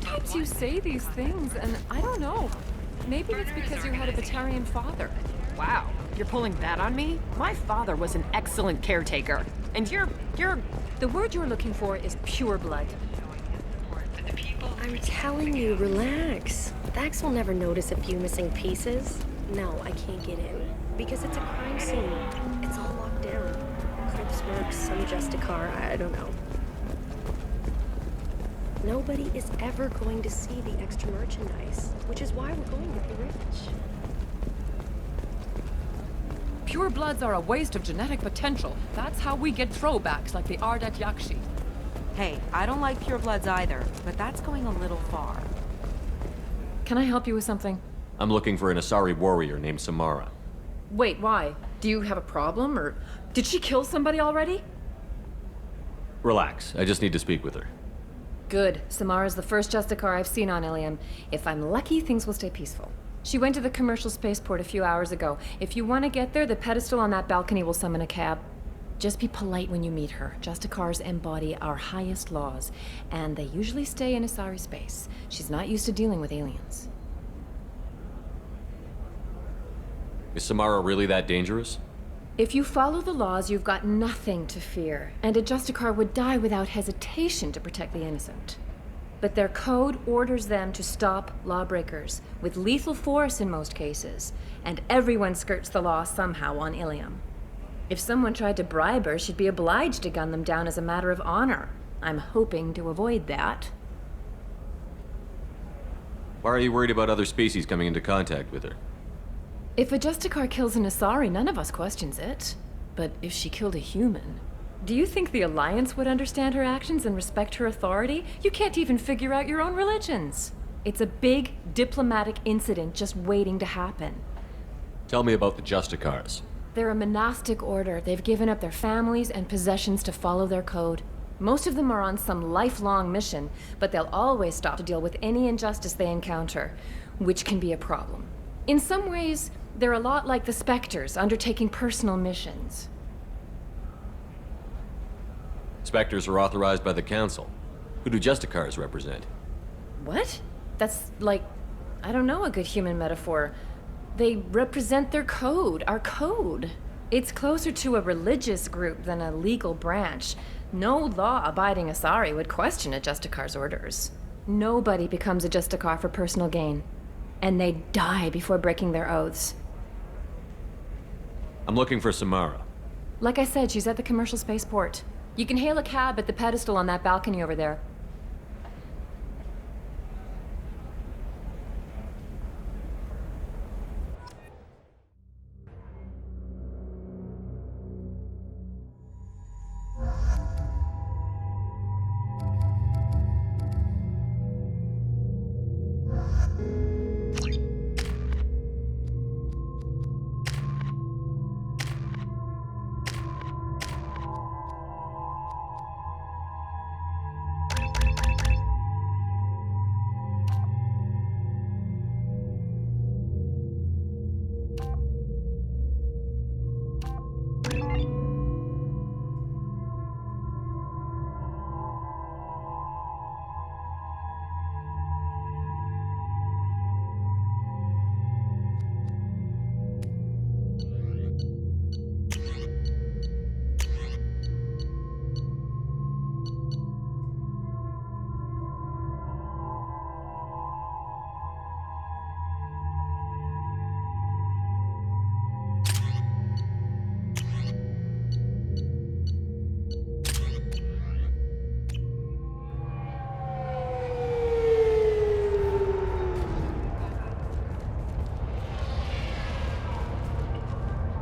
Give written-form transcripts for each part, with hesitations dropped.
Sometimes you say these things, and I don't know. Maybe it's because you had a Batarian father. Wow, you're pulling that on me? My father was an excellent caretaker. And you're... The word you're looking for is pure blood. I'm telling you, relax. Thax will never notice a few missing pieces. No, I can't get in. Because it's a crime scene. It's all locked down. Crips, mercs, some Justicar, I don't know. Nobody is ever going to see the extra merchandise, which is why we're going to be rich. Pure bloods are a waste of genetic potential. That's how we get throwbacks like the Ardat Yakshi. Hey, I don't like purebloods either, but that's going a little far. Can I help you with something? I'm looking for an Asari warrior named Samara. Wait, why? Do you have a problem, or did she kill somebody already? Relax, I just need to speak with her. Good. Samara's the first Justicar I've seen on Ilium. If I'm lucky, things will stay peaceful. She went to the commercial spaceport a few hours ago. If you want to get there, the pedestal on that balcony will summon a cab. Just be polite when you meet her. Justicars embody our highest laws, and they usually stay in Asari space. She's not used to dealing with aliens. Is Samara really that dangerous? If you follow the laws, you've got nothing to fear, and a Justicar would die without hesitation to protect the innocent. But their code orders them to stop lawbreakers, with lethal force in most cases, and everyone skirts the law somehow on Ilium. If someone tried to bribe her, she'd be obliged to gun them down as a matter of honor. I'm hoping to avoid that. Why are you worried about other species coming into contact with her? If a Justicar kills an Asari, none of us questions it. But if she killed a human... Do you think the Alliance would understand her actions and respect her authority? You can't even figure out your own religions. It's a big diplomatic incident just waiting to happen. Tell me about the Justicars. They're a monastic order. They've given up their families and possessions to follow their code. Most of them are on some lifelong mission, but they'll always stop to deal with any injustice they encounter, which can be a problem. In some ways, they're a lot like the Spectres, undertaking personal missions. Spectres are authorized by the Council. Who do Justicars represent? What? That's like, I don't know, a good human metaphor. They represent their code, our code. It's closer to a religious group than a legal branch. No law-abiding Asari would question a Justicar's orders. Nobody becomes a Justicar for personal gain. And they die before breaking their oaths. I'm looking for Samara. Like I said, she's at the commercial spaceport. You can hail a cab at the pedestal on that balcony over there.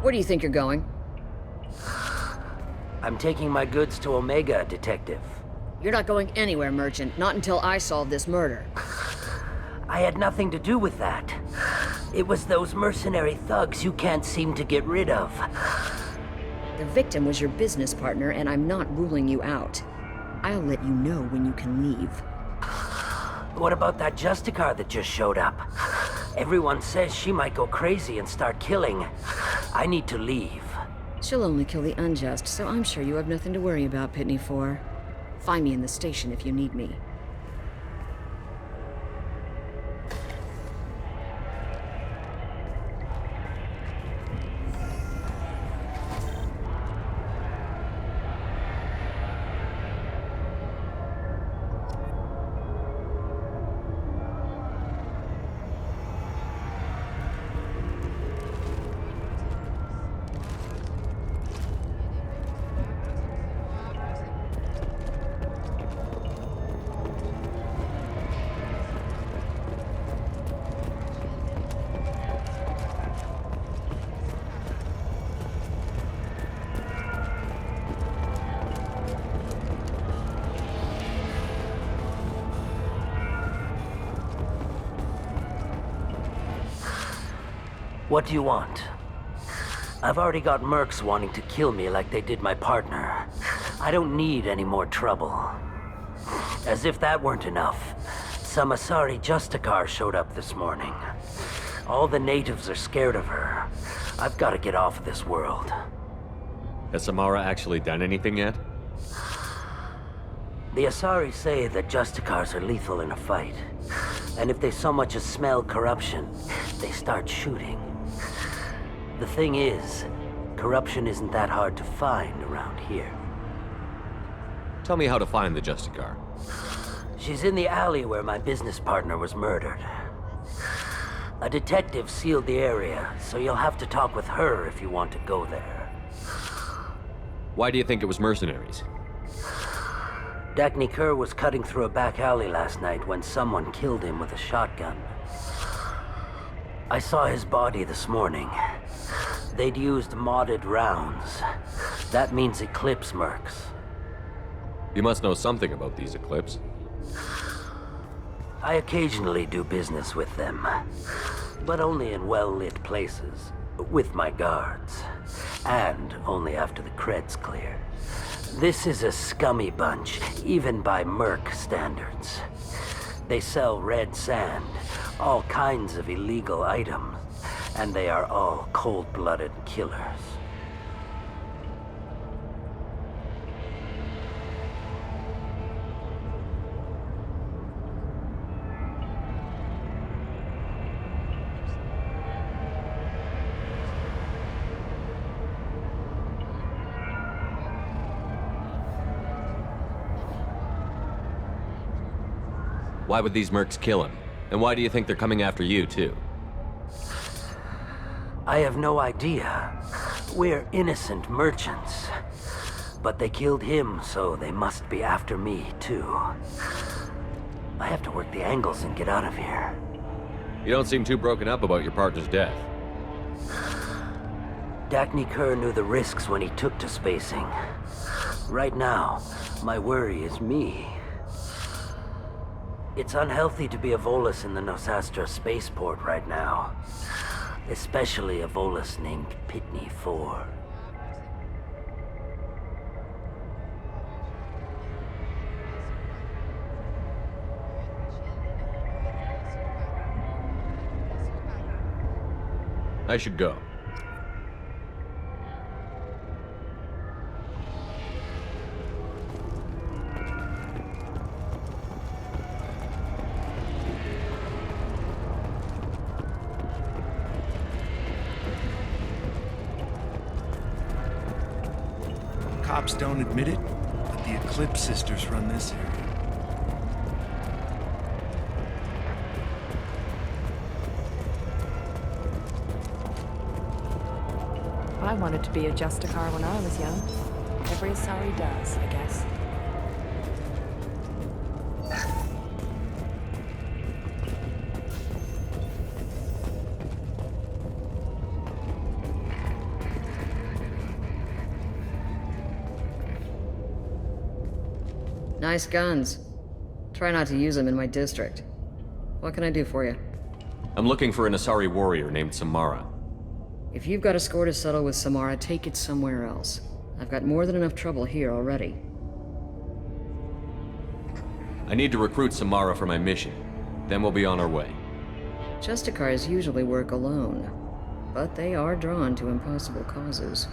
Where do you think you're going? I'm taking my goods to Omega, Detective. You're not going anywhere, Merchant. Not until I solve this murder. I had nothing to do with that. It was those mercenary thugs you can't seem to get rid of. The victim was your business partner, and I'm not ruling you out. I'll let you know when you can leave. What about that Justicar that just showed up? Everyone says she might go crazy and start killing. I need to leave. She'll only kill the unjust, so I'm sure you have nothing to worry about, Pitney 4. Find me in the station if you need me. What do you want? I've already got mercs wanting to kill me like they did my partner. I don't need any more trouble. As if that weren't enough, some Asari Justicar showed up this morning. All the natives are scared of her. I've got to get off of this world. Has Samara actually done anything yet? The Asari say that Justicars are lethal in a fight. And if they so much as smell corruption, they start shooting. The thing is, corruption isn't that hard to find around here. Tell me how to find the Justicar. She's in the alley where my business partner was murdered. A detective sealed the area, so you'll have to talk with her if you want to go there. Why do you think it was mercenaries? Dagny Kerr was cutting through a back alley last night when someone killed him with a shotgun. I saw his body this morning. They'd used modded rounds. That means Eclipse mercs. You must know something about these Eclipse. I occasionally do business with them, but only in well-lit places, with my guards, and only after the cred's clear. This is a scummy bunch, even by merc standards. They sell red sand, all kinds of illegal items, and they are all cold-blooded killers. Why would these mercs kill him? And why do you think they're coming after you, too? I have no idea. We're innocent merchants. But they killed him, so they must be after me, too. I have to work the angles and get out of here. You don't seem too broken up about your partner's death. Dagny Kerr knew the risks when he took to spacing. Right now, my worry is me. It's unhealthy to be a Volus in the Nosastra spaceport right now. Especially a Volus named Pitney 4. I should go. Cops don't admit it, but the Eclipse sisters run this area. I wanted to be a Justicar when I was young. Every Asari does, I guess. Nice guns. Try not to use them in my district. What can I do for you? I'm looking for an Asari warrior named Samara. If you've got a score to settle with Samara, take it somewhere else. I've got more than enough trouble here already. I need to recruit Samara for my mission. Then we'll be on our way. Justicars usually work alone, but they are drawn to impossible causes.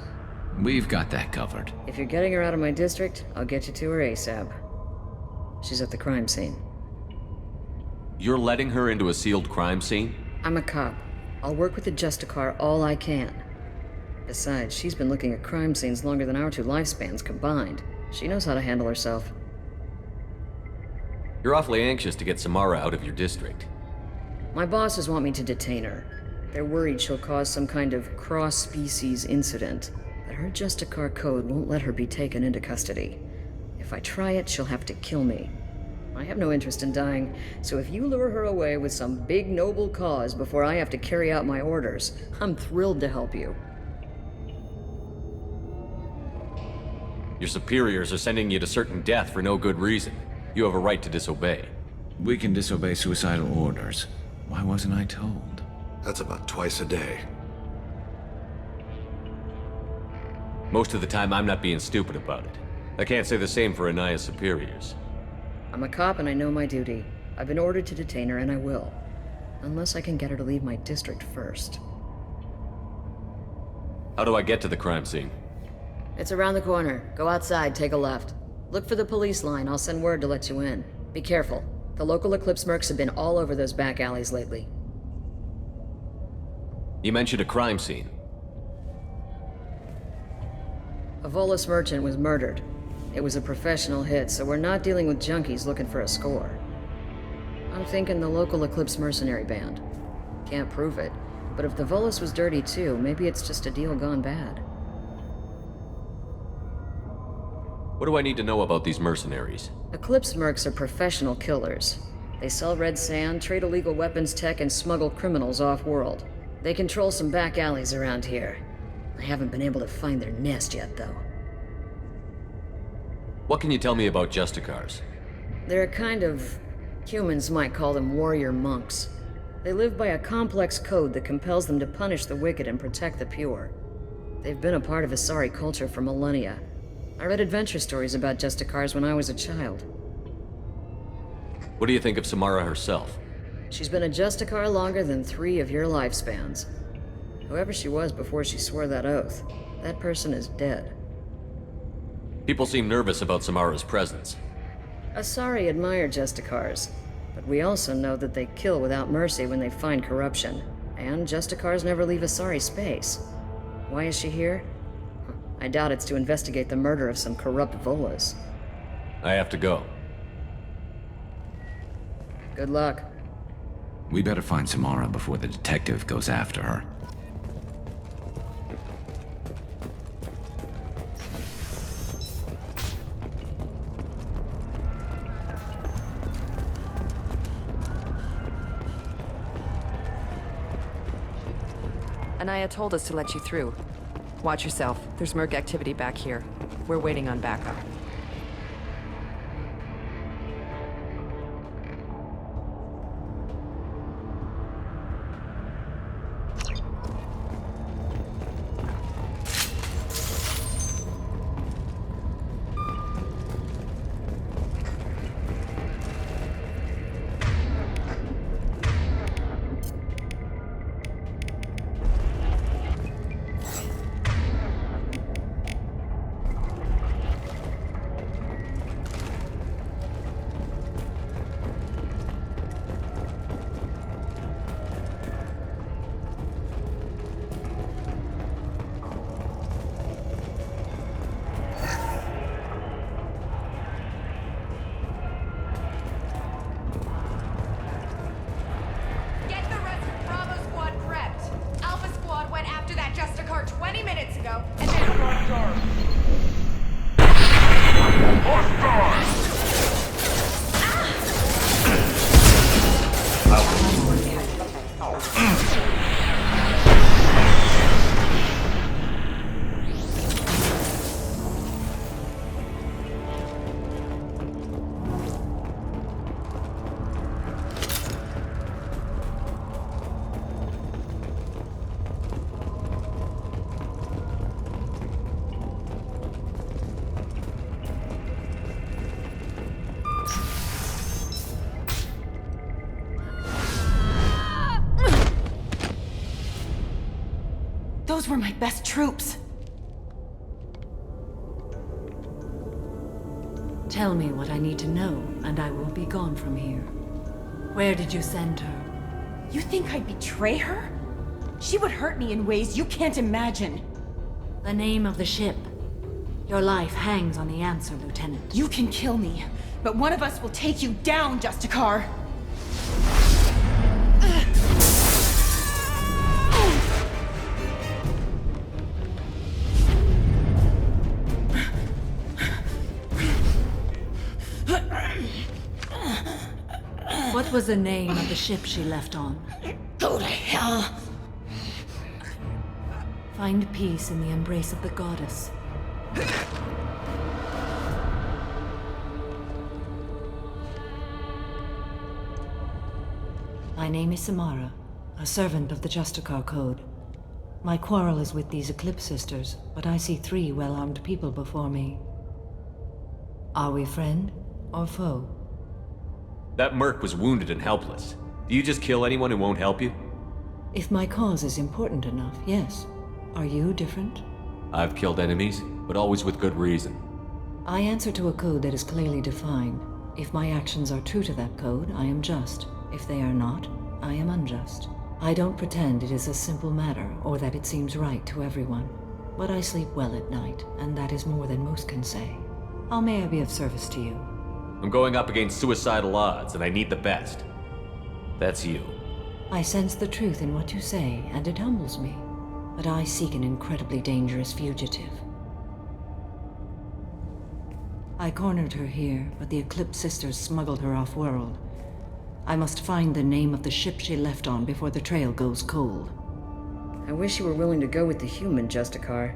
We've got that covered. If you're getting her out of my district, I'll get you to her ASAP. She's at the crime scene. You're letting her into a sealed crime scene? I'm a cop. I'll work with the Justicar all I can. Besides, she's been looking at crime scenes longer than our two lifespans combined. She knows how to handle herself. You're awfully anxious to get Samara out of your district. My bosses want me to detain her. They're worried she'll cause some kind of cross-species incident, but her Justicar code won't let her be taken into custody. If I try it, she'll have to kill me. I have no interest in dying, so if you lure her away with some big noble cause before I have to carry out my orders, I'm thrilled to help you. Your superiors are sending you to certain death for no good reason. You have a right to disobey. We can disobey suicidal orders. Why wasn't I told? That's about twice a day. Most of the time, I'm not being stupid about it. I can't say the same for Anaya's superiors. I'm a cop and I know my duty. I've been ordered to detain her and I will. Unless I can get her to leave my district first. How do I get to the crime scene? It's around the corner. Go outside, take a left. Look for the police line. I'll send word to let you in. Be careful. The local Eclipse mercs have been all over those back alleys lately. You mentioned a crime scene. A Volus merchant was murdered. It was a professional hit, so we're not dealing with junkies looking for a score. I'm thinking the local Eclipse mercenary band. Can't prove it, but if the Volus was dirty too, maybe it's just a deal gone bad. What do I need to know about these mercenaries? Eclipse mercs are professional killers. They sell red sand, trade illegal weapons tech, and smuggle criminals off-world. They control some back alleys around here. I haven't been able to find their nest yet, though. What can you tell me about Justicars? They're a kind of... humans might call them warrior monks. They live by a complex code that compels them to punish the wicked and protect the pure. They've been a part of Asari culture for millennia. I read adventure stories about Justicars when I was a child. What do you think of Samara herself? She's been a Justicar longer than 3 of your lifespans. Whoever she was before she swore that oath, that person is dead. People seem nervous about Samara's presence. Asari admire Justicars, but we also know that they kill without mercy when they find corruption. And Justicars never leave Asari space. Why is she here? I doubt it's to investigate the murder of some corrupt Volas. I have to go. Good luck. We better find Samara before the detective goes after her. Anaya told us to let you through. Watch yourself. There's merc activity back here. We're waiting on backup. Get the rest of Bravo Squad prepped. Alpha Squad went after that Justicar 20 minutes ago, and they... Those were my best troops. Tell me what I need to know, and I will be gone from here. Where did you send her? You think I'd betray her? She would hurt me in ways you can't imagine. The name of the ship. Your life hangs on the answer, Lieutenant. You can kill me, but one of us will take you down, Justicar. What was the name of the ship she left on? Go to hell. Find peace in the embrace of the goddess. My name is Samara, a servant of the Justicar Code. My quarrel is with these Eclipse Sisters, but I see 3 well-armed people before me. Are we friend or foe? That merc was wounded and helpless. Do you just kill anyone who won't help you? If my cause is important enough, yes. Are you different? I've killed enemies, but always with good reason. I answer to a code that is clearly defined. If my actions are true to that code, I am just. If they are not, I am unjust. I don't pretend it is a simple matter, or that it seems right to everyone. But I sleep well at night, and that is more than most can say. How may I be of service to you? I'm going up against suicidal odds, and I need the best. That's you. I sense the truth in what you say, and it humbles me. But I seek an incredibly dangerous fugitive. I cornered her here, but the Eclipse Sisters smuggled her off-world. I must find the name of the ship she left on before the trail goes cold. I wish you were willing to go with the human, Justicar.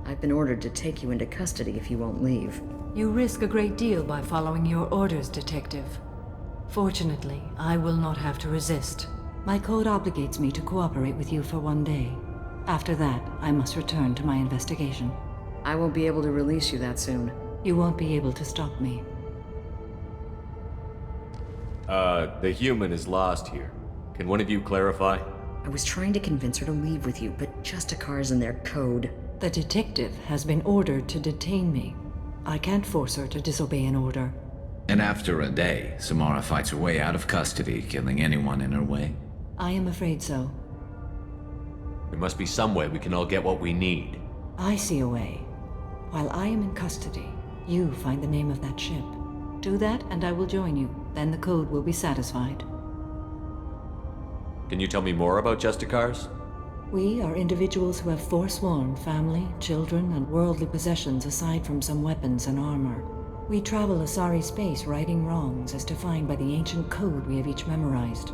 I've been ordered to take you into custody if you won't leave. You risk a great deal by following your orders, Detective. Fortunately, I will not have to resist. My code obligates me to cooperate with you for 1 day. After that, I must return to my investigation. I won't be able to release you that soon. You won't be able to stop me. The human is lost here. Can one of you clarify? I was trying to convince her to leave with you, but Justicar's in their code. The detective has been ordered to detain me. I can't force her to disobey an order. And after a day, Samara fights her way out of custody, killing anyone in her way. I am afraid so. There must be some way we can all get what we need. I see a way. While I am in custody, you find the name of that ship. Do that, and I will join you. Then the code will be satisfied. Can you tell me more about Justicars? We are individuals who have forsworn family, children, and worldly possessions aside from some weapons and armor. We travel Asari space righting wrongs as defined by the ancient code we have each memorized.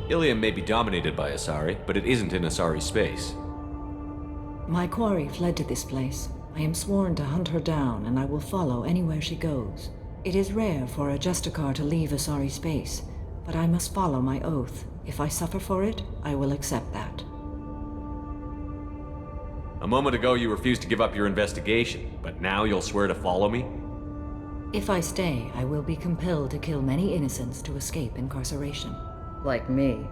Ilium may be dominated by Asari, but it isn't in Asari space. My quarry fled to this place. I am sworn to hunt her down, and I will follow anywhere she goes. It is rare for a Justicar to leave Asari space, but I must follow my oath. If I suffer for it, I will accept that. A moment ago you refused to give up your investigation, but now you'll swear to follow me? If I stay, I will be compelled to kill many innocents to escape incarceration. Like me.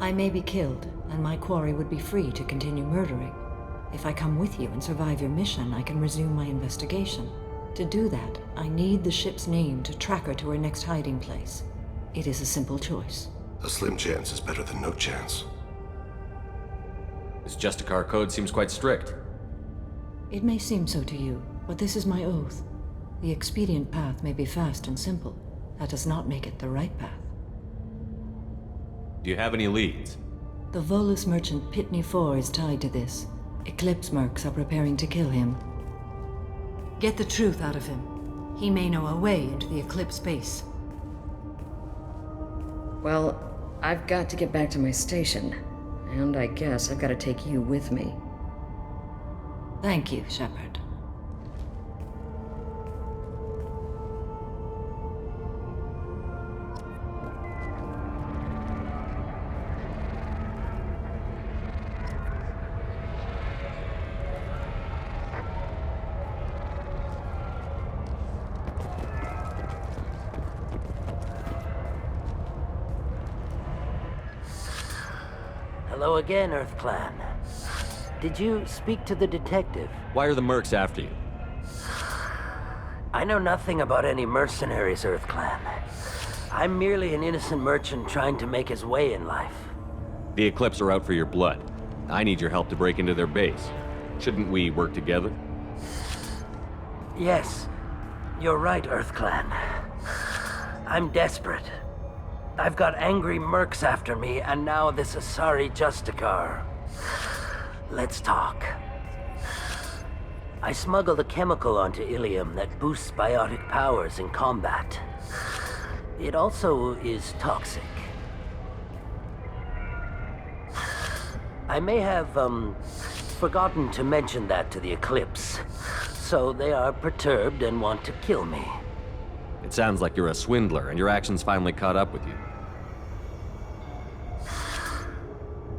I may be killed, and my quarry would be free to continue murdering. If I come with you and survive your mission, I can resume my investigation. To do that, I need the ship's name to track her to her next hiding place. It is a simple choice. A slim chance is better than no chance. This Justicar code seems quite strict. It may seem so to you, but this is my oath. The expedient path may be fast and simple. That does not make it the right path. Do you have any leads? The Volus merchant Pitney 4 is tied to this. Eclipse mercs are preparing to kill him. Get the truth out of him. He may know a way into the Eclipse base. Well, I've got to get back to my station. And I guess I've got to take you with me. Thank you, Shepard. Hello again, Earth Clan. Did you speak to the detective? Why are the mercs after you? I know nothing about any mercenaries, Earth Clan. I'm merely an innocent merchant trying to make his way in life. The Eclipse are out for your blood. I need your help to break into their base. Shouldn't we work together? Yes, you're right, Earth Clan. I'm desperate. I've got angry mercs after me, and now this Asari Justicar. Let's talk. I smuggled a chemical onto Ilium that boosts biotic powers in combat. It also is toxic. I may have, forgotten to mention that to the Eclipse, so they are perturbed and want to kill me. It sounds like you're a swindler, and your actions finally caught up with you.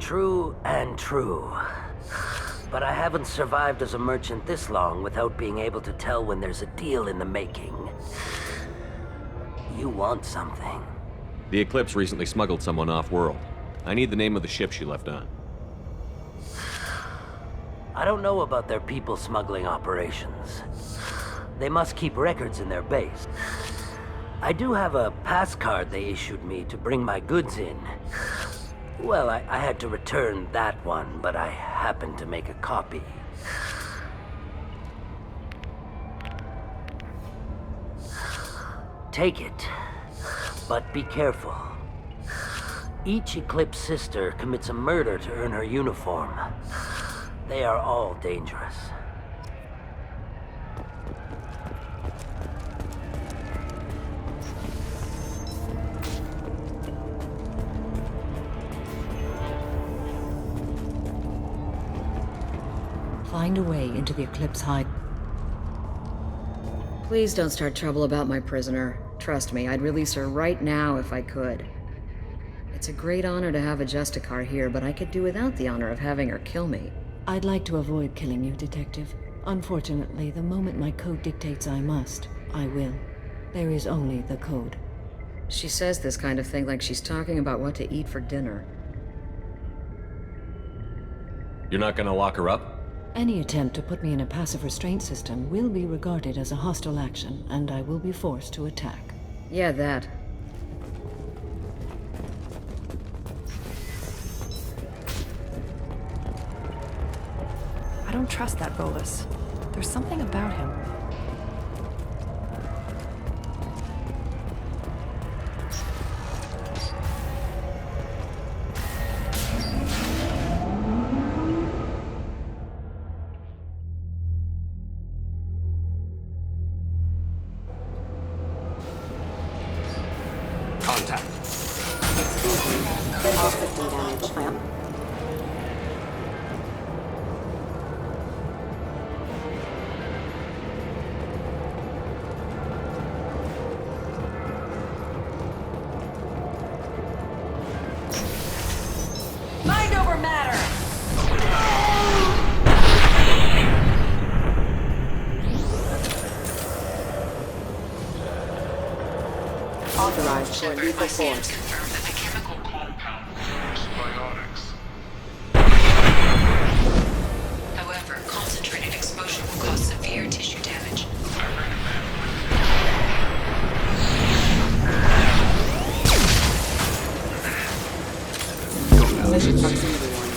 True and true. But I haven't survived as a merchant this long without being able to tell when there's a deal in the making. You want something. The Eclipse recently smuggled someone off-world. I need the name of the ship she left on. I don't know about their people smuggling operations. They must keep records in their base. I do have a pass card they issued me to bring my goods in. Well, I had to return that one, but I happened to make a copy. Take it, but be careful. Each Eclipse sister commits a murder to earn her uniform. They are all dangerous. Find a way into the Eclipse hide. Please don't start trouble about my prisoner. Trust me, I'd release her right now if I could. It's a great honor to have a Justicar here, but I could do without the honor of having her kill me. I'd like to avoid killing you, Detective. Unfortunately, the moment my code dictates I must, I will. There is only the code. She says this kind of thing like she's talking about what to eat for dinner. You're not gonna lock her up? Any attempt to put me in a passive restraint system will be regarded as a hostile action, and I will be forced to attack. Yeah, that. I don't trust that Volus. There's something about him. Contact. Mind over matter! Authorized for lethal force. However, concentrated exposure will cause severe tissue damage. Mission proximity warning.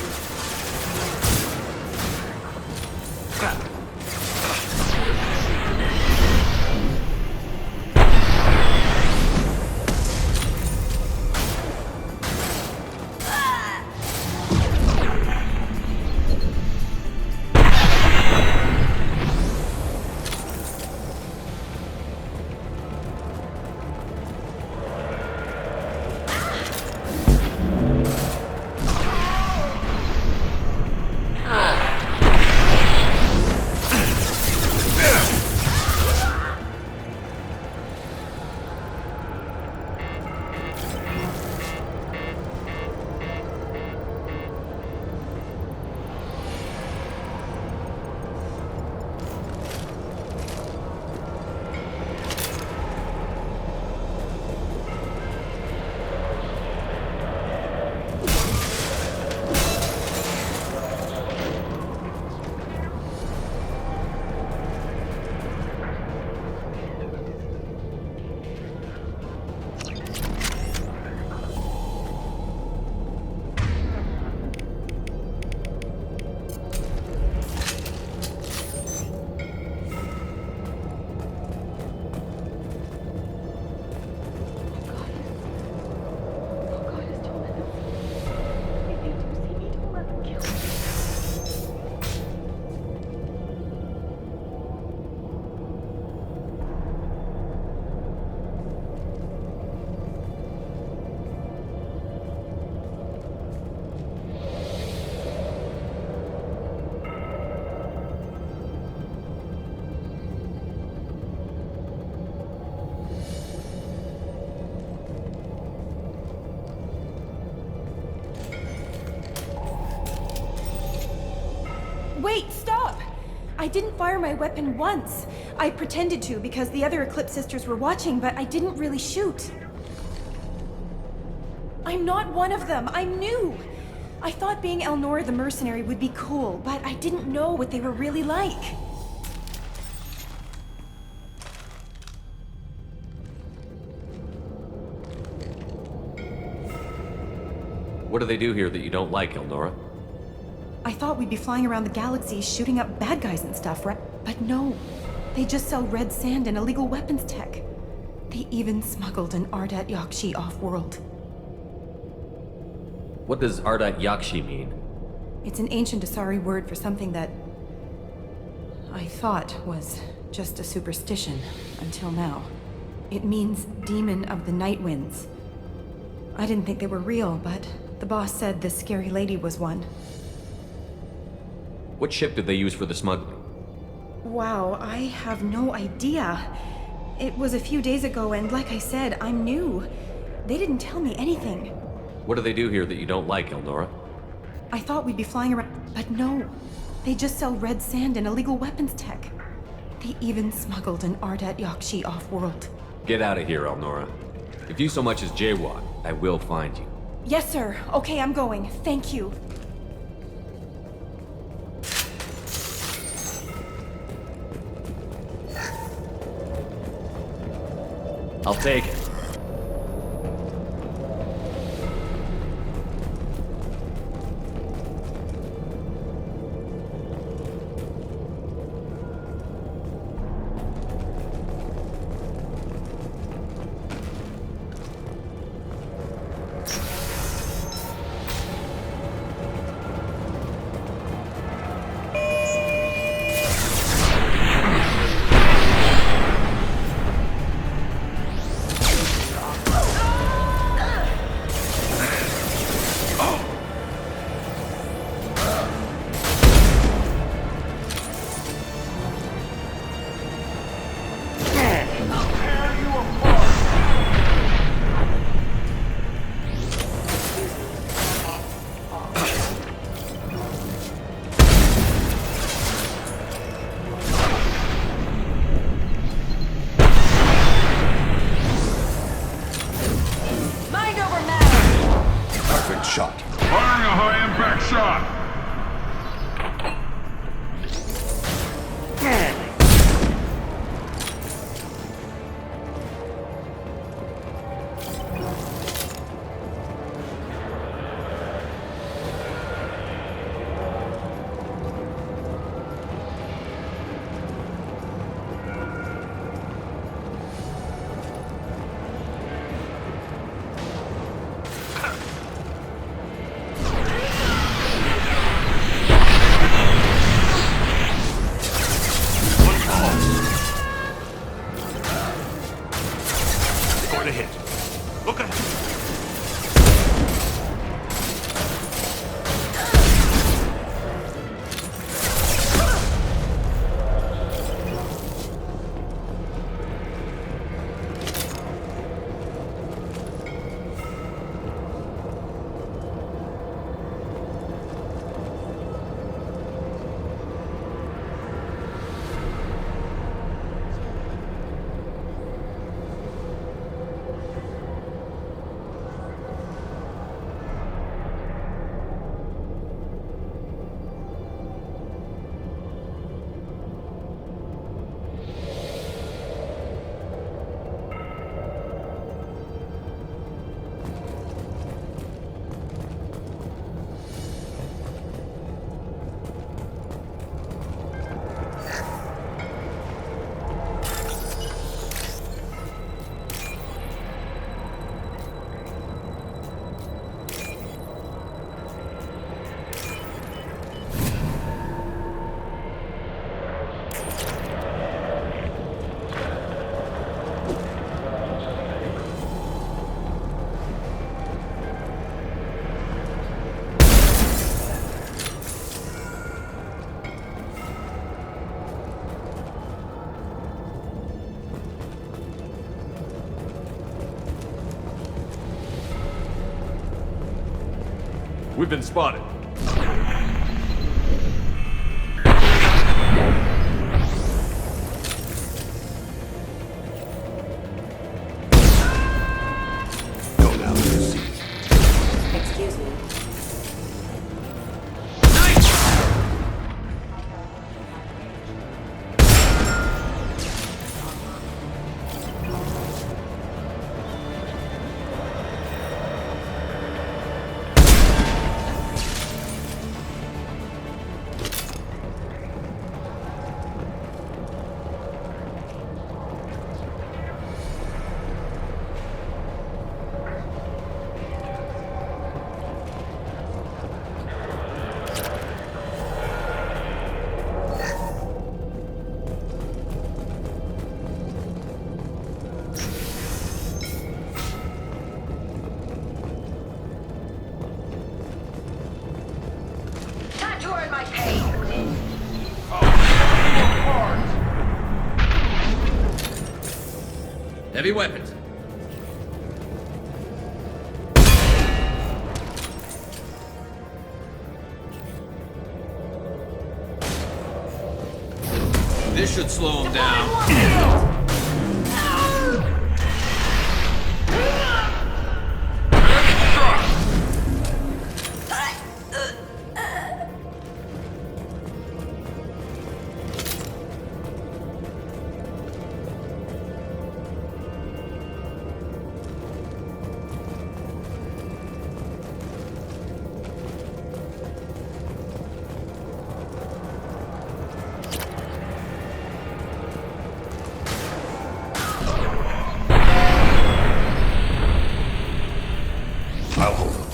I didn't fire my weapon once. I pretended to because the other Eclipse sisters were watching, but I didn't really shoot. I'm not one of them. I'm new. I thought being Elnora the mercenary would be cool, but I didn't know what they were really like. What do they do here that you don't like, Elnora? I thought we'd be flying around the galaxy shooting up bad guys and stuff, right? But no. They just sell red sand and illegal weapons tech. They even smuggled an Ardat Yakshi off-world. What does Ardat Yakshi mean? It's an ancient Asari word for something that I thought was just a superstition until now. It means demon of the night winds. I didn't think they were real, but the boss said this scary lady was one. What ship did they use for the smuggling? Wow, I have no idea. It was a few days ago, and like I said, I'm new. They didn't tell me anything. What do they do here that you don't like, Elnora? I thought we'd be flying around, but no. They just sell red sand and illegal weapons tech. They even smuggled an Ardat Yakshi off-world. Get out of here, Elnora. If you so much as jaywalk, I will find you. Yes, sir. Okay, I'm going. Thank you. I'll take it. Shot. Firing a high impact shot! We've been spotted. Heavy weapons. This should slow him down. I'll hold him.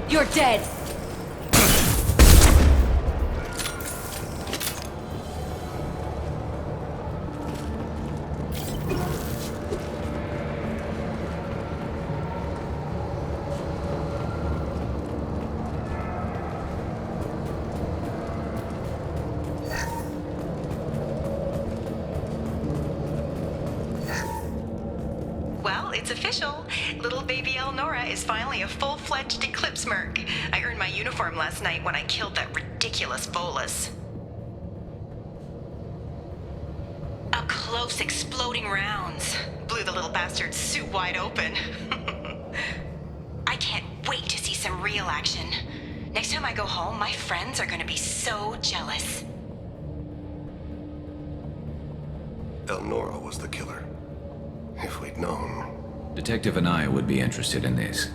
You're dead! Well, it's official. Little baby Elnora is finally a full-fledged Eclipse Merc. I earned my uniform last night when I killed that ridiculous Volus. Up close, exploding rounds. Blew the little bastard's suit wide open. I can't wait to see some real action. Next time I go home, my friends are gonna be so jealous. Elnora was the killer. If we'd known. Detective and I would be interested in this.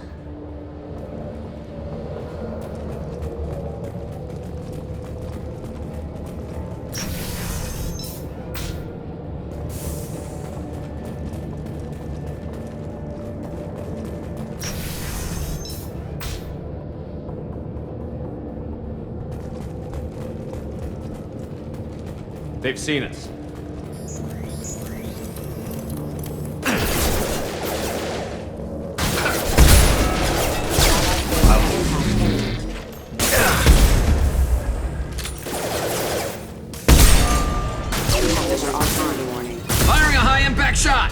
They've seen us. Firing a high-impact shot!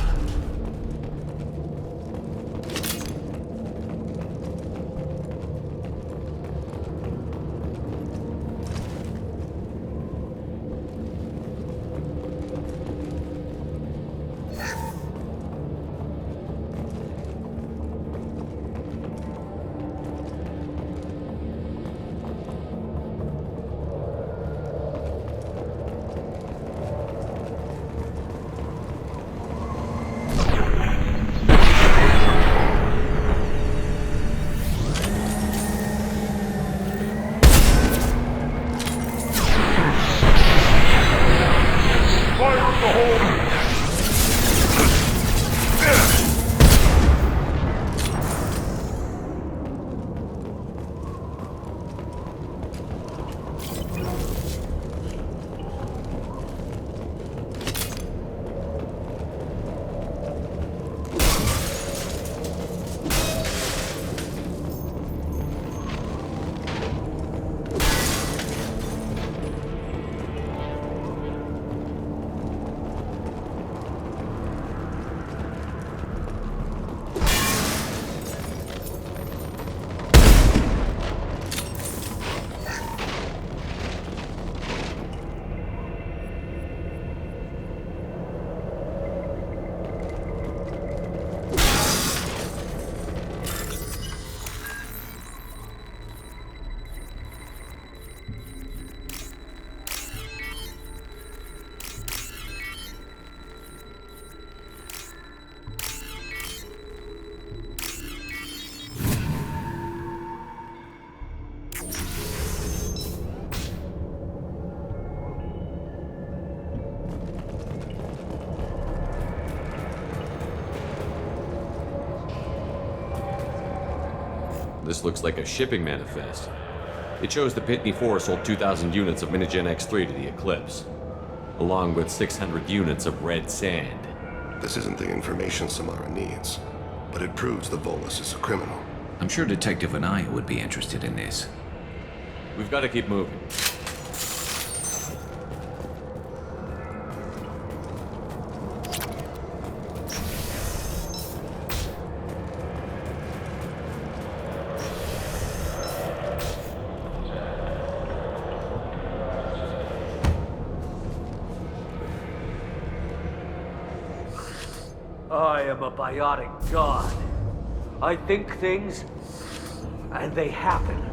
This looks like a shipping manifest. It shows the Pitney 4 sold 2,000 units of Minigen X3 to the Eclipse, along with 600 units of red sand. This isn't the information Samara needs, but it proves the Volus is a criminal. I'm sure Detective Anaya would be interested in this. We've got to keep moving. I am a biotic god. I think things, and they happen.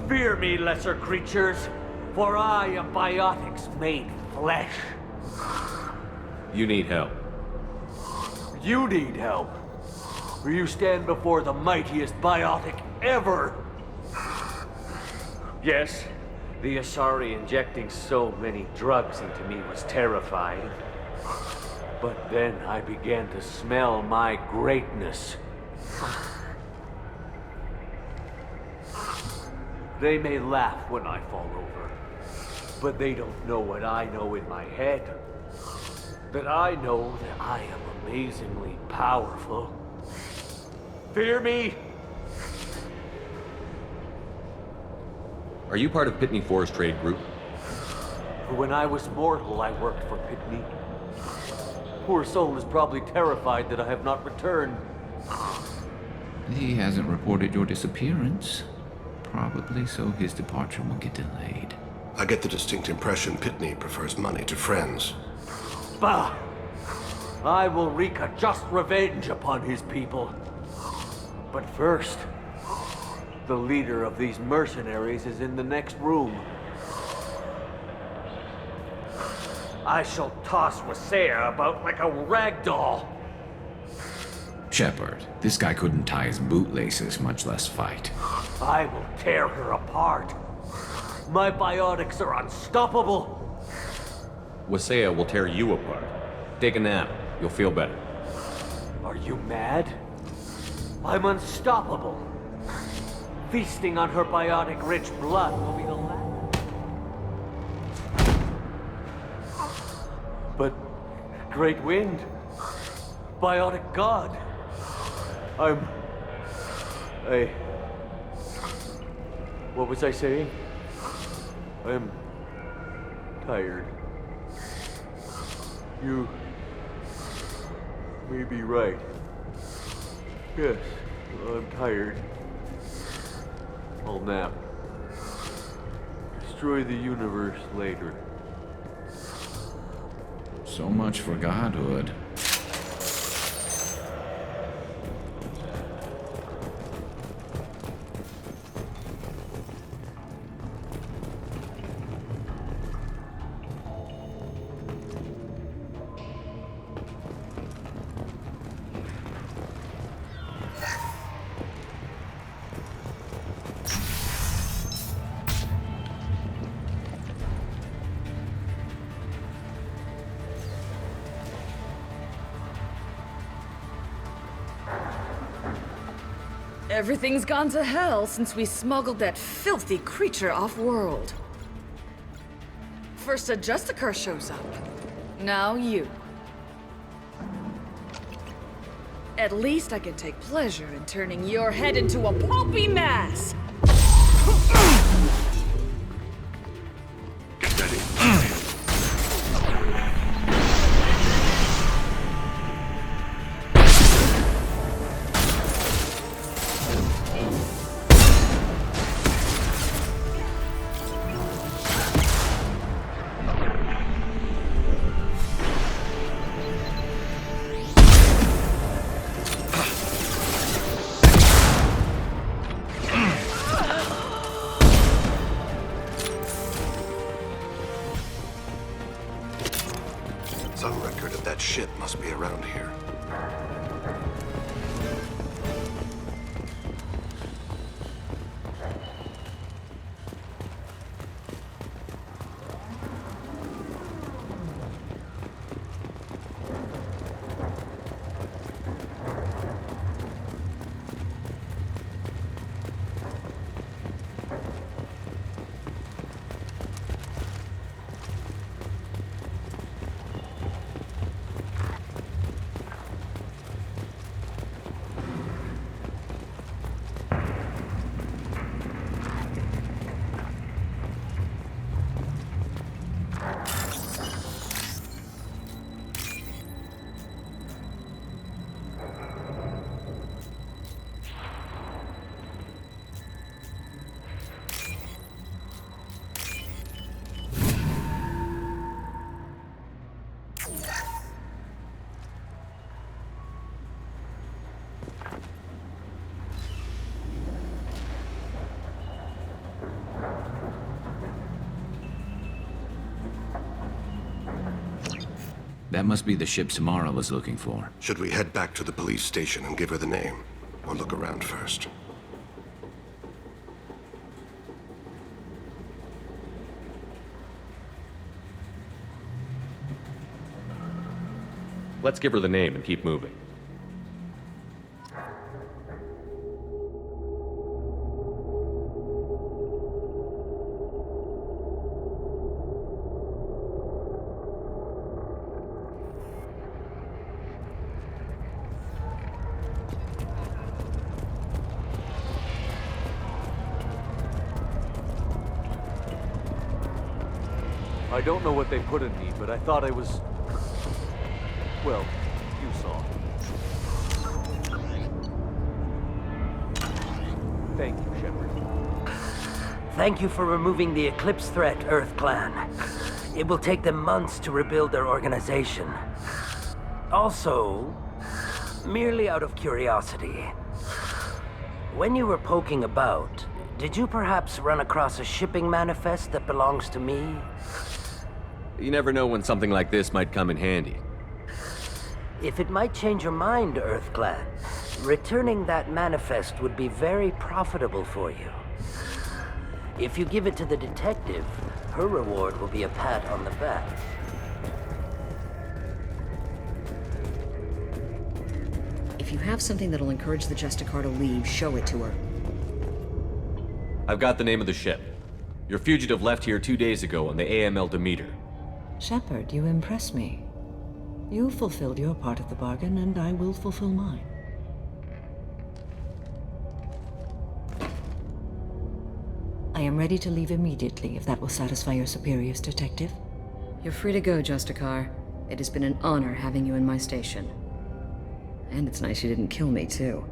Fear me, lesser creatures, for I am biotics made flesh. You need help. You need help, for you stand before the mightiest biotic ever. Yes, the Asari injecting so many drugs into me was terrifying. But then I began to smell my greatness. They may laugh when I fall over, but they don't know what I know in my head. That I know that I am amazingly powerful. Fear me? Are you part of Pitney 4's trade group? When I was mortal, I worked for Pitney. Poor soul is probably terrified that I have not returned. He hasn't reported your disappearance. Probably so his departure will get delayed. I get the distinct impression Pitney prefers money to friends. Bah! I will wreak a just revenge upon his people. But first, the leader of these mercenaries is in the next room. I shall toss Wasea about like a rag doll. Shepard, this guy couldn't tie his bootlaces, much less fight. I will tear her apart. My biotics are unstoppable. Wasea will tear you apart. Take a nap. You'll feel better. Are you mad? I'm unstoppable. Feasting on her biotic-rich blood will be the last. But Great Wind, biotic god. What was I saying? I'm tired. You may be right. Yes, I'm tired. I'll nap. Destroy the universe later. So much for godhood. Everything's gone to hell since we smuggled that filthy creature off-world. First a Justicar shows up. Now you. At least I can take pleasure in turning your head into a pulpy mass! Get ready. Some record of that ship must be around here. That must be the ship Samara was looking for. Should we head back to the police station and give her the name? Or look around first? Let's give her the name and keep moving. I don't know what they put in me, but I thought I was... Well, you saw. Thank you, Shepard. Thank you for removing the Eclipse threat, Earth Clan. It will take them months to rebuild their organization. Also, merely out of curiosity, when you were poking about, did you perhaps run across a shipping manifest that belongs to me? You never know when something like this might come in handy. If it might change your mind, Earth Clan, returning that manifest would be very profitable for you. If you give it to the detective, her reward will be a pat on the back. If you have something that'll encourage the Justicar to leave, show it to her. I've got the name of the ship. Your fugitive left here 2 days ago on the AML Demeter. Shepard, you impress me. You fulfilled your part of the bargain, and I will fulfill mine. I am ready to leave immediately, if that will satisfy your superiors, Detective. You're free to go, Justicar. It has been an honor having you in my station. And it's nice you didn't kill me, too.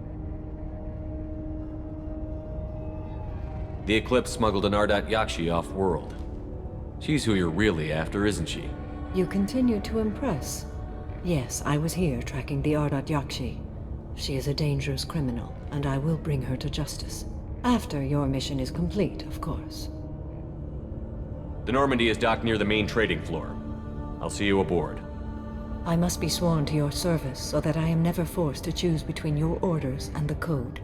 The Eclipse smuggled an Ardat Yakshi off-world. She's who you're really after, isn't she? You continue to impress. Yes, I was here tracking the Ardat Yakshi. She is a dangerous criminal, and I will bring her to justice. After your mission is complete, of course. The Normandy is docked near the main trading floor. I'll see you aboard. I must be sworn to your service so that I am never forced to choose between your orders and the Code.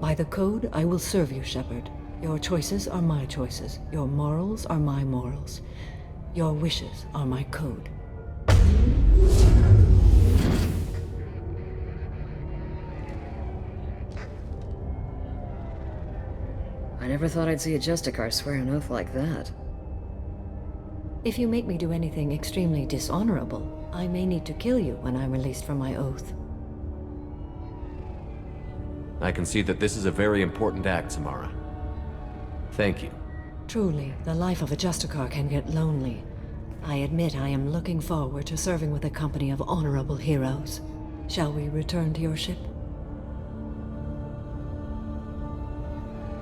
By the Code, I will serve you, Shepard. Your choices are my choices. Your morals are my morals. Your wishes are my code. I never thought I'd see a Justicar swear an oath like that. If you make me do anything extremely dishonorable, I may need to kill you when I'm released from my oath. I can see that this is a very important act, Samara. Thank you. Truly, the life of a Justicar can get lonely. I admit I am looking forward to serving with a company of honorable heroes. Shall we return to your ship?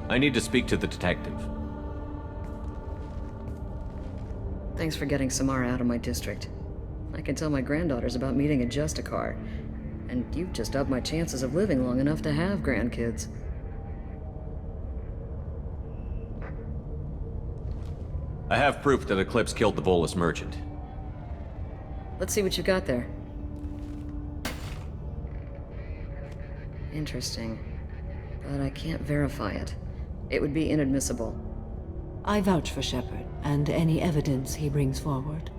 I need to speak to the detective. Thanks for getting Samara out of my district. I can tell my granddaughters about meeting a Justicar. And you've just upped my chances of living long enough to have grandkids. I have proof that Eclipse killed the Volus merchant. Let's see what you got there. Interesting. But I can't verify it. It would be inadmissible. I vouch for Shepard, and any evidence he brings forward.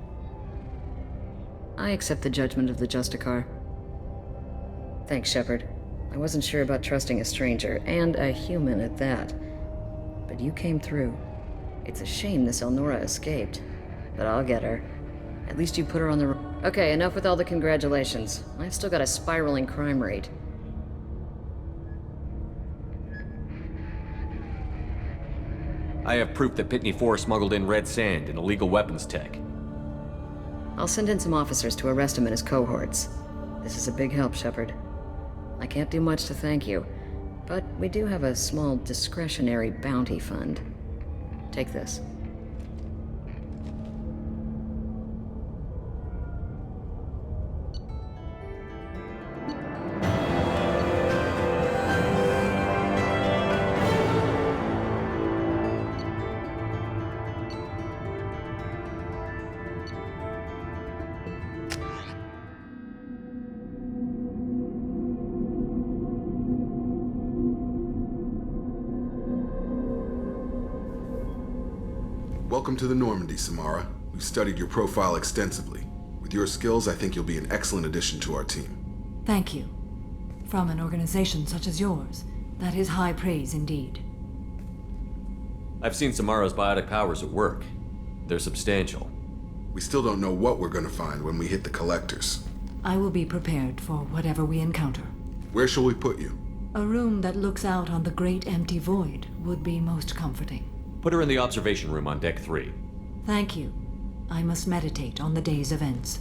I accept the judgment of the Justicar. Thanks, Shepard. I wasn't sure about trusting a stranger, and a human at that. But you came through. It's a shame this Elnora escaped. But I'll get her. At least you put her on the... Okay, enough with all the congratulations. I've still got a spiraling crime rate. I have proof that Pitney 4 smuggled in red sand and illegal weapons tech. I'll send in some officers to arrest him and his cohorts. This is a big help, Shepard. I can't do much to thank you, but we do have a small discretionary bounty fund. Take this. Welcome to the Normandy, Samara. We've studied your profile extensively. With your skills, I think you'll be an excellent addition to our team. Thank you. From an organization such as yours, that is high praise indeed. I've seen Samara's biotic powers at work. They're substantial. We still don't know what we're gonna find when we hit the collectors. I will be prepared for whatever we encounter. Where shall we put you? A room that looks out on the great empty void would be most comforting. Put her in the observation room on Deck 3. Thank you. I must meditate on the day's events.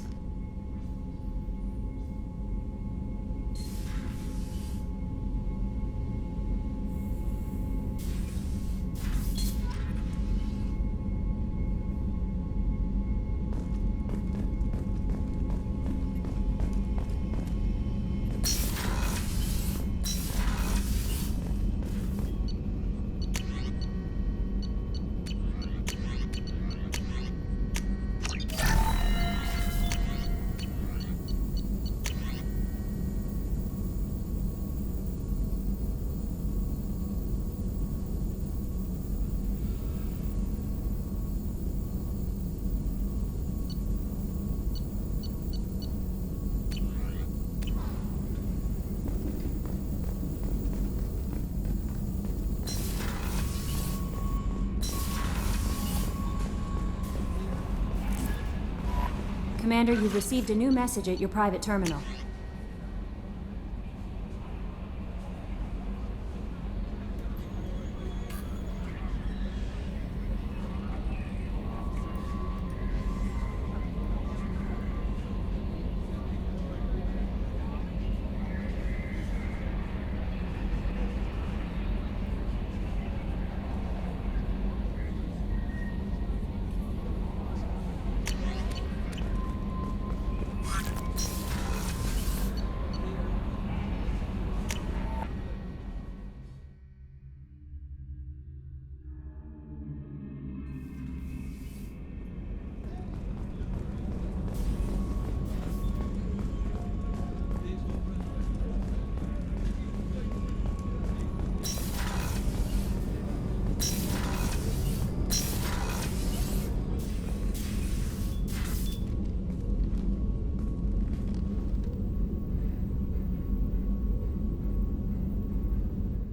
Commander, you've received a new message at your private terminal.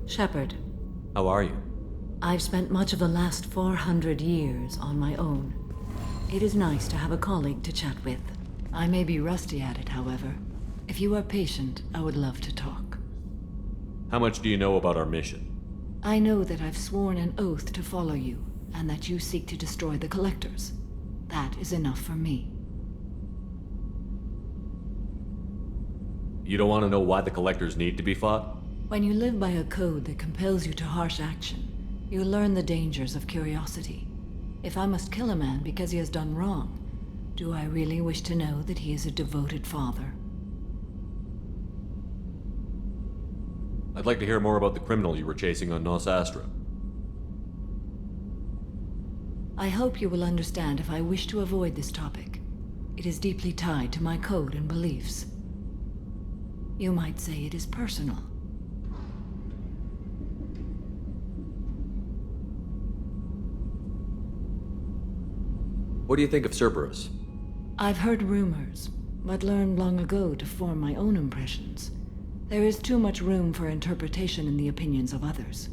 Shepard. How are you? I've spent much of the last 400 years on my own. It is nice to have a colleague to chat with. I may be rusty at it, however. If you are patient, I would love to talk. How much do you know about our mission? I know that I've sworn an oath to follow you, and that you seek to destroy the Collectors. That is enough for me. You don't want to know why the Collectors need to be fought? When you live by a code that compels you to harsh action, you learn the dangers of curiosity. If I must kill a man because he has done wrong, do I really wish to know that he is a devoted father? I'd like to hear more about the criminal you were chasing on Nos Astra. I hope you will understand if I wish to avoid this topic. It is deeply tied to my code and beliefs. You might say it is personal. What do you think of Cerberus? I've heard rumors, but learned long ago to form my own impressions. There is too much room for interpretation in the opinions of others.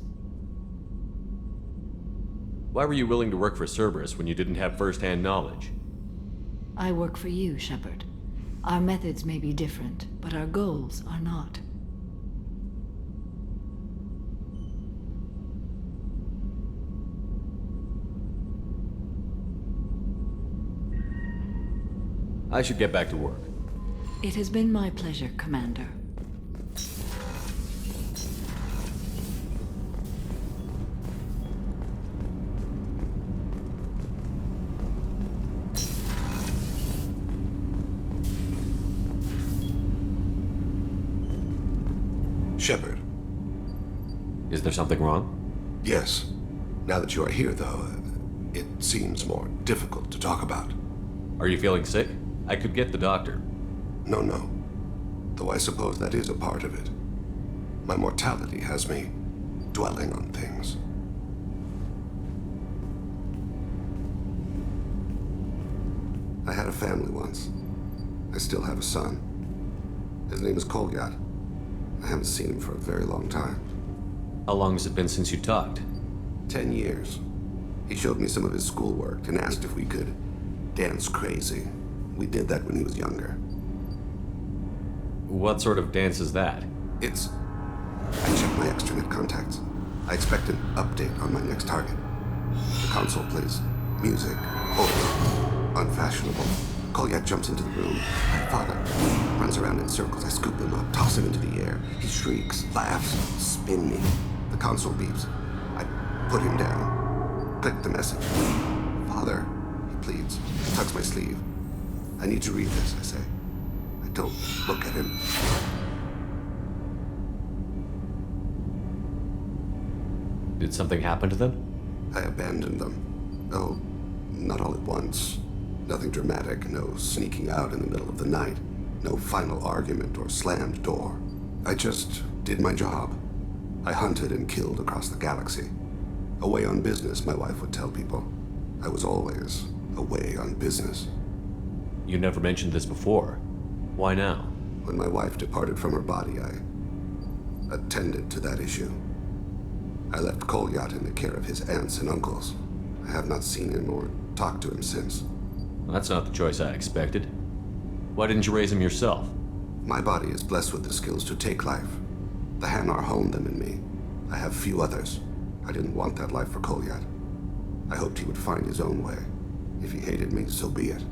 Why were you willing to work for Cerberus when you didn't have first-hand knowledge? I work for you, Shepard. Our methods may be different, but our goals are not. I should get back to work. It has been my pleasure, Commander. Shepard. Is there something wrong? Yes. Now that you are here, though, it seems more difficult to talk about. Are you feeling sick? I could get the doctor. No. Though I suppose that is a part of it. My mortality has me dwelling on things. I had a family once. I still have a son. His name is Kolyat. I haven't seen him for a very long time. How long has it been since you talked? 10 years. He showed me some of his schoolwork and asked if we could dance crazy. We did that when he was younger. What sort of dance is that? It's... I checked my extranet contacts. I expect an update on my next target. The console plays music. Old. Unfashionable. Kolyat jumps into the room. My father runs around in circles. I scoop him up, toss him into the air. He shrieks, laughs, spin me. The console beeps. I put him down. Click the message. Father, he pleads. He tugs my sleeve. I need to read this, I say. I don't look at him. Did something happen to them? I abandoned them. Oh, not all at once. Nothing dramatic, no sneaking out in the middle of the night, no final argument or slammed door. I just did my job. I hunted and killed across the galaxy. Away on business, my wife would tell people. I was always away on business. You never mentioned this before. Why now? When my wife departed from her body, I attended to that issue. I left Kolyat in the care of his aunts and uncles. I have not seen him or talked to him since. That's not the choice I expected. Why didn't you raise him yourself? My body is blessed with the skills to take life. The Hanar honed them in me. I have few others. I didn't want that life for Kolyat. I hoped he would find his own way. If he hated me, so be it.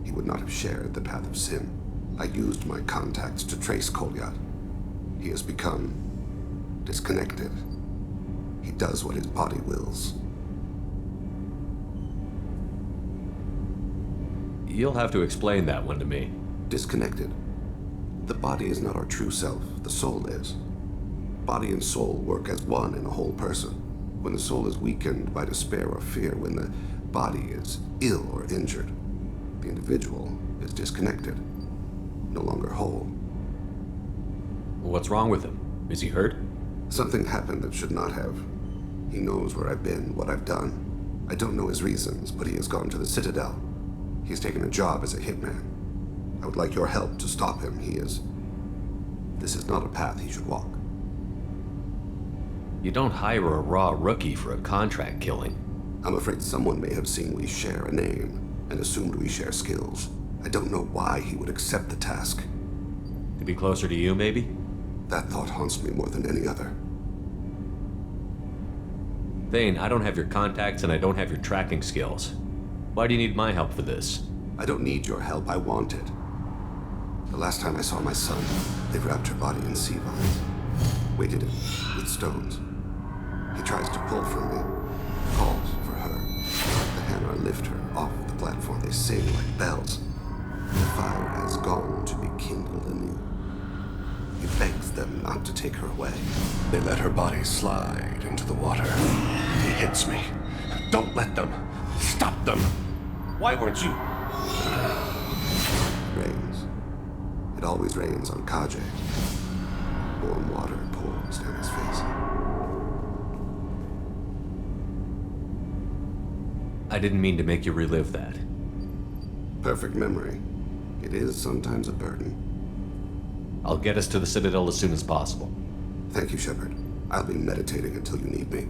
He would not have shared the path of sin. I used my contacts to trace Kolyat. He has become disconnected. He does what his body wills. You'll have to explain that one to me. Disconnected. The body is not our true self. The soul is. Body and soul work as one in a whole person. When the soul is weakened by despair or fear, when the body is ill or injured, the individual is disconnected, no longer whole. What's wrong with him? Is he hurt? Something happened that should not have. He knows where I've been, what I've done. I don't know his reasons, but he has gone to the Citadel. He has taken a job as a hitman. I would like your help to stop him. This is not a path he should walk. You don't hire a raw rookie for a contract killing. I'm afraid someone may have seen we share a name and assumed we share skills. I don't know why he would accept the task. To be closer to you, maybe? That thought haunts me more than any other. Thane, I don't have your contacts and I don't have your tracking skills. Why do you need my help for this? I don't need your help. I want it. The last time I saw my son, they wrapped her body in sea vines, weighted it with stones. He tries to pull from me, calls for her. The Hanar lift her off the platform. They sing like bells. The fire has gone to be kindled anew. He begs them not to take her away. They let her body slide into the water. He hits me. Don't let them. Stop them. Why weren't you? It rains. It always rains on Kaje. Warm water pours down his face. I didn't mean to make you relive that. Perfect memory. It is sometimes a burden. I'll get us to the Citadel as soon as possible. Thank you, Shepard. I'll be meditating until you need me.